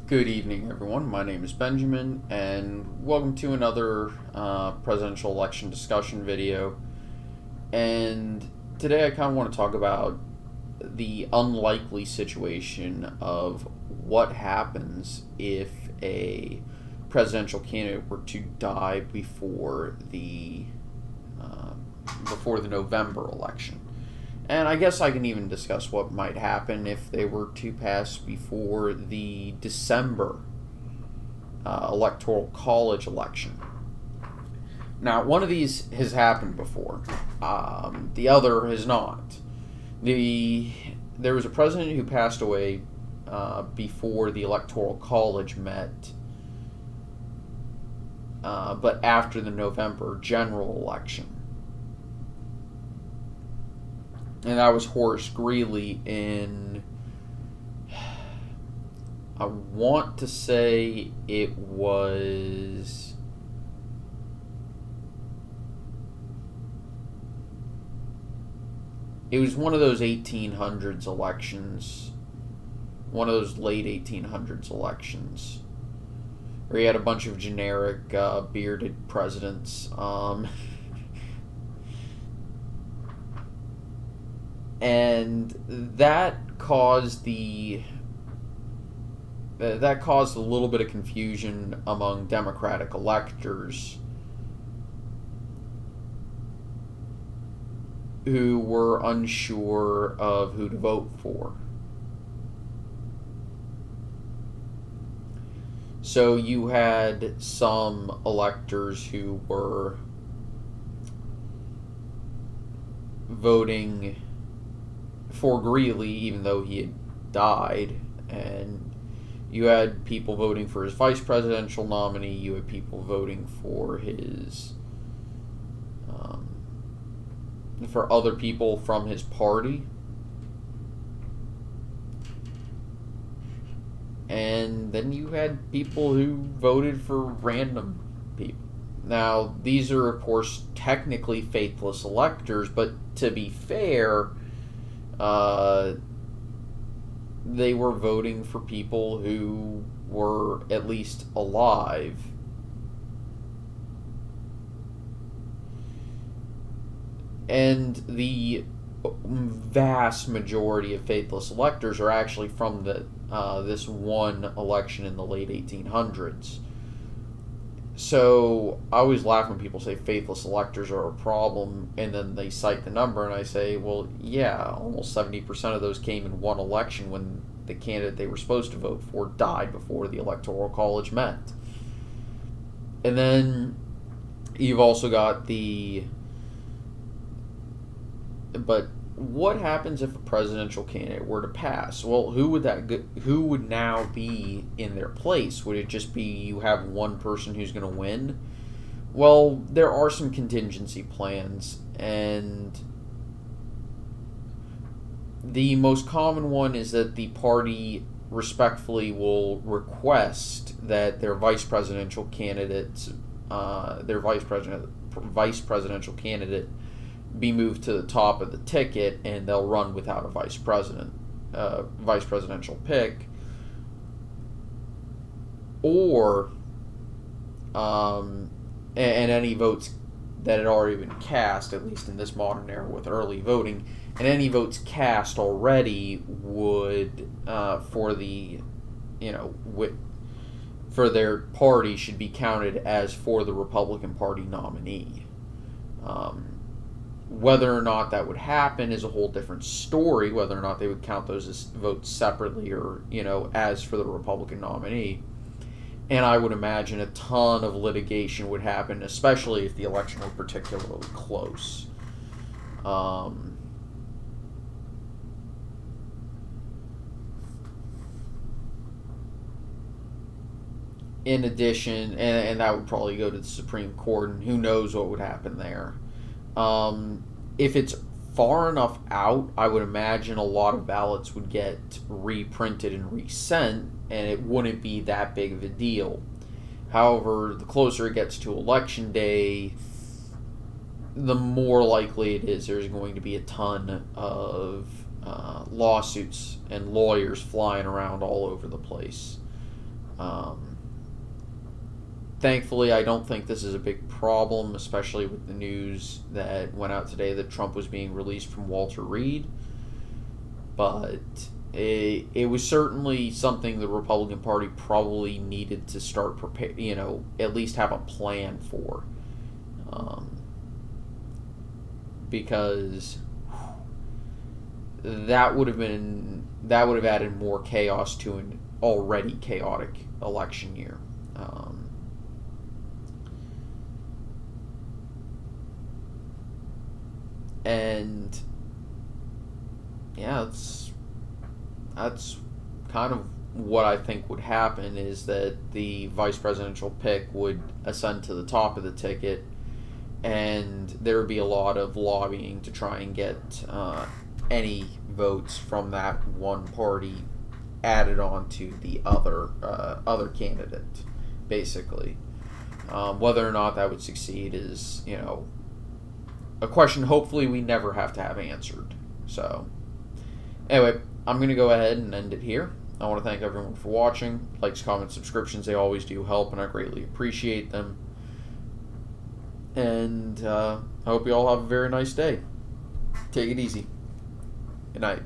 Good evening, everyone. My name is Benjamin, and welcome to another presidential election discussion video. And today I kind of want to talk about the unlikely situation of what happens if a presidential candidate were to die before the November election. And I guess I can even discuss what might happen if they were to pass before the December electoral college election. Now, one of these has happened before. The other has not. There was a president who passed away before the electoral college met, but after the November general election. And that was Horace Greeley in, I want to say it was one of those 1800s elections, one of those late 1800s elections, where you had a bunch of generic bearded presidents. And that caused a little bit of confusion among Democratic electors who were unsure of who to vote for. So you had some electors who were voting for Greeley, even though he had died, and you had people voting for his vice presidential nominee. You had people voting for for other people from his party, and then you had people who voted for random people. Now, these are, of course, technically faithless electors, but to be fair, they were voting for people who were at least alive. And the vast majority of faithless electors are actually from this one election in the late 1800s. So I always laugh when people say faithless electors are a problem, and then they cite the number, and I say, well, yeah, almost 70% of those came in one election when the candidate they were supposed to vote for died before the electoral college met. And then you've also got but what happens if a presidential candidate were to pass? Well, who would now be in their place? Would it just be you have one person who's going to win? Well, there are some contingency plans, and the most common one is that the party respectfully will request that their vice presidential candidate be moved to the top of the ticket, and they'll run without a vice presidential pick, or and any votes that had already been cast, at least in this modern era with early voting, and any votes cast already would for their party should be counted as for the Republican Party nominee. Whether or not that would happen is a whole different story, whether or not they would count those as votes separately or, as for the Republican nominee. And I would imagine a ton of litigation would happen, especially if the election were particularly close. In addition, and that would probably go to the Supreme Court, and who knows what would happen there. If it's far enough out, I would imagine a lot of ballots would get reprinted and resent, and it wouldn't be that big of a deal. However, the closer it gets to Election Day, the more likely it is there's going to be a ton of lawsuits and lawyers flying around all over the place. Um, Thankfully, I don't think this is a big problem, especially with the news that went out today that Trump was being released from Walter Reed. But it was certainly something the Republican Party probably needed to start prepare, at least have a plan for, because that would have added more chaos to an already chaotic election year. And yeah, that's kind of what I think would happen, is that the vice presidential pick would ascend to the top of the ticket, and there would be a lot of lobbying to try and get any votes from that one party added on to the other candidate, basically. Whether or not that would succeed is, a question hopefully we never have to have answered. So, anyway, I'm going to go ahead and end it here. I want to thank everyone for watching. Likes, comments, subscriptions, they always do help, and I greatly appreciate them. And I hope you all have a very nice day. Take it easy. Good night.